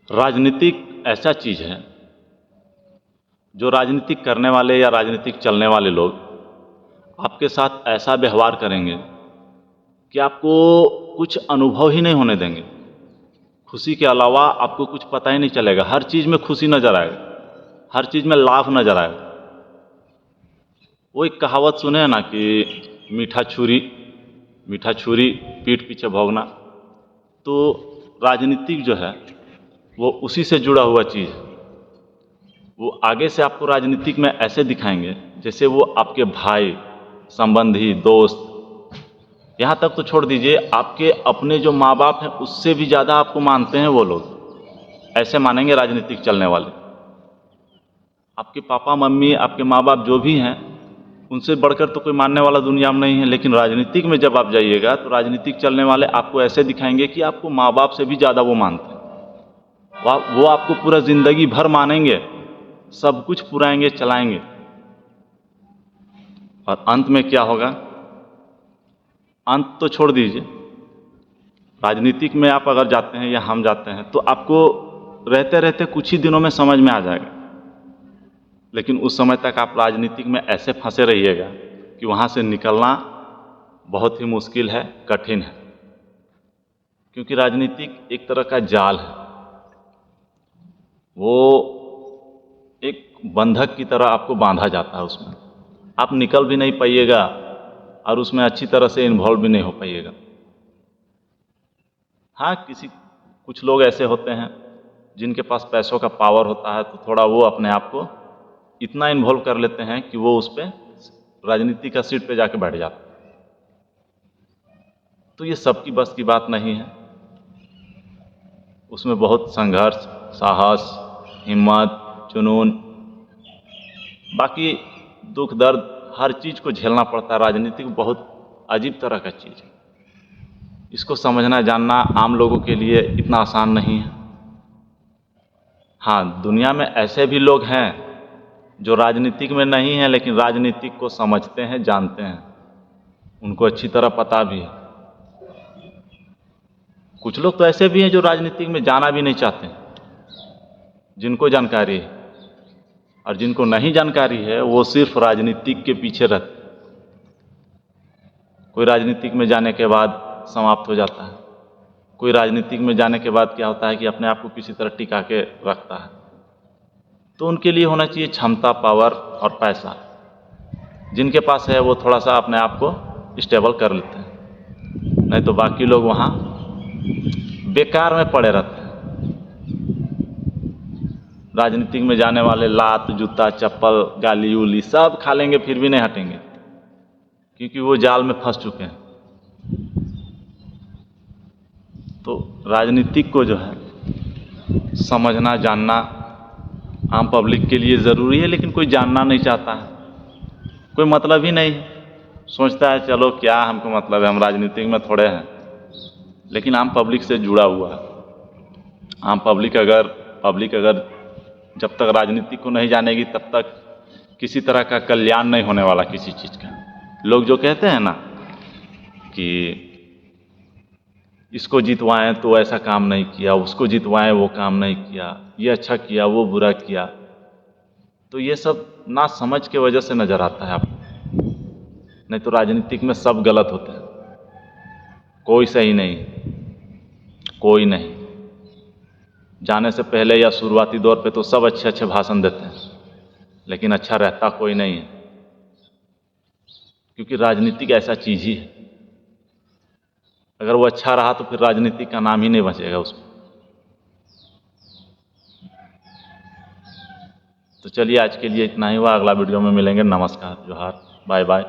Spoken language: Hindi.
राजनीतिक ऐसा चीज़ है जो राजनीतिक करने वाले या राजनीतिक चलने वाले लोग आपके साथ ऐसा व्यवहार करेंगे कि आपको कुछ अनुभव ही नहीं होने देंगे। खुशी के अलावा आपको कुछ पता ही नहीं चलेगा। हर चीज़ में खुशी नज़र आएगा, हर चीज़ में लाभ नज़र आएगा। वो एक कहावत सुने हैं ना कि मीठा छुरी पीठ पीछे भोंकना। तो राजनीतिक जो है वो उसी से जुड़ा हुआ चीज़ है। वो आगे से आपको राजनीतिक में ऐसे दिखाएंगे जैसे वो आपके भाई, संबंधी, दोस्त, यहाँ तक तो छोड़ दीजिए, आपके अपने जो माँ बाप हैं उससे भी ज़्यादा आपको मानते हैं वो लोग। ऐसे मानेंगे राजनीतिक चलने वाले। आपके पापा मम्मी, आपके माँ बाप जो भी हैं, उनसे बढ़कर तो कोई मानने वाला दुनिया में नहीं है। लेकिन राजनीतिक में जब आप जाइएगा तो राजनीतिक चलने वाले आपको ऐसे दिखाएंगे कि आपको माँ बाप से भी ज़्यादा वो मानते हैं। वो आपको पूरा ज़िंदगी भर मानेंगे, सब कुछ पुराएंगे, चलाएंगे। और अंत में क्या होगा? अंत तो छोड़ दीजिए, राजनीतिक में आप अगर जाते हैं या हम जाते हैं तो आपको रहते रहते कुछ ही दिनों में समझ में आ जाएगा। लेकिन उस समय तक आप राजनीतिक में ऐसे फंसे रहिएगा कि वहाँ से निकलना बहुत ही मुश्किल है, कठिन है। क्योंकि राजनीतिक एक तरह का जाल है, वो एक बंधक की तरह आपको बांधा जाता है। उसमें आप निकल भी नहीं पाइएगा और उसमें अच्छी तरह से इन्वॉल्व भी नहीं हो पाइएगा। हाँ, कुछ लोग ऐसे होते हैं जिनके पास पैसों का पावर होता है तो थोड़ा वो अपने आप को इतना इन्वॉल्व कर लेते हैं कि वो उस पर राजनीति का सीट पे जाके बैठ जाते हैं। तो ये सबकी बस की बात नहीं है। उसमें बहुत संघर्ष, साहस, हिम्मत, जुनून, बाकी दुख दर्द, हर चीज़ को झेलना पड़ता है। राजनीतिक बहुत अजीब तरह का चीज़ है। इसको समझना जानना आम लोगों के लिए इतना आसान नहीं है। हाँ, दुनिया में ऐसे भी लोग हैं जो राजनीतिक में नहीं हैं लेकिन राजनीतिक को समझते हैं, जानते हैं, उनको अच्छी तरह पता भी है। कुछ लोग तो ऐसे भी हैं जो राजनीतिक में जाना भी नहीं चाहते, जिनको जानकारी है। और जिनको नहीं जानकारी है वो सिर्फ राजनीतिक के पीछे रहते। कोई राजनीतिक में जाने के बाद समाप्त हो जाता है, कोई राजनीतिक में जाने के बाद क्या होता है कि अपने आप को किसी तरह टिका के रखता है। तो उनके लिए होना चाहिए क्षमता, पावर और पैसा। जिनके पास है वो थोड़ा सा अपने आप को स्टेबल कर लेते हैं, नहीं तो बाकी लोग वहाँ बेकार में पड़े रहते हैं। राजनीतिक में जाने वाले लात, जूता, चप्पल, गाली उली सब खा लेंगे फिर भी नहीं हटेंगे, क्योंकि वो जाल में फंस चुके हैं। तो राजनीतिक को जो है समझना, जानना आम पब्लिक के लिए ज़रूरी है। लेकिन कोई जानना नहीं चाहता है, कोई मतलब ही नहीं है। सोचता है चलो क्या हमको मतलब है, हम राजनीतिक में थोड़े हैं। लेकिन आम पब्लिक से जुड़ा हुआ है। आम पब्लिक अगर जब तक राजनीति को नहीं जानेगी तब तक किसी तरह का कल्याण नहीं होने वाला किसी चीज़ का। लोग जो कहते हैं ना कि इसको जितवाएं तो ऐसा काम नहीं किया, उसको जितवाएं वो काम नहीं किया, ये अच्छा किया वो बुरा किया, तो ये सब ना समझ के वजह से नज़र आता है आपको। नहीं तो राजनीतिक में सब गलत होते हैं, कोई सही नहीं, कोई नहीं। जाने से पहले या शुरुआती दौर पे तो सब अच्छे अच्छे भाषण देते हैं, लेकिन अच्छा रहता कोई नहीं है। क्योंकि राजनीतिक ऐसा चीज़ ही है, अगर वो अच्छा रहा तो फिर राजनीति का नाम ही नहीं बचेगा उसमें। तो चलिए आज के लिए इतना ही हुआ, अगला वीडियो में मिलेंगे। नमस्कार, जोहार, बाय बाय।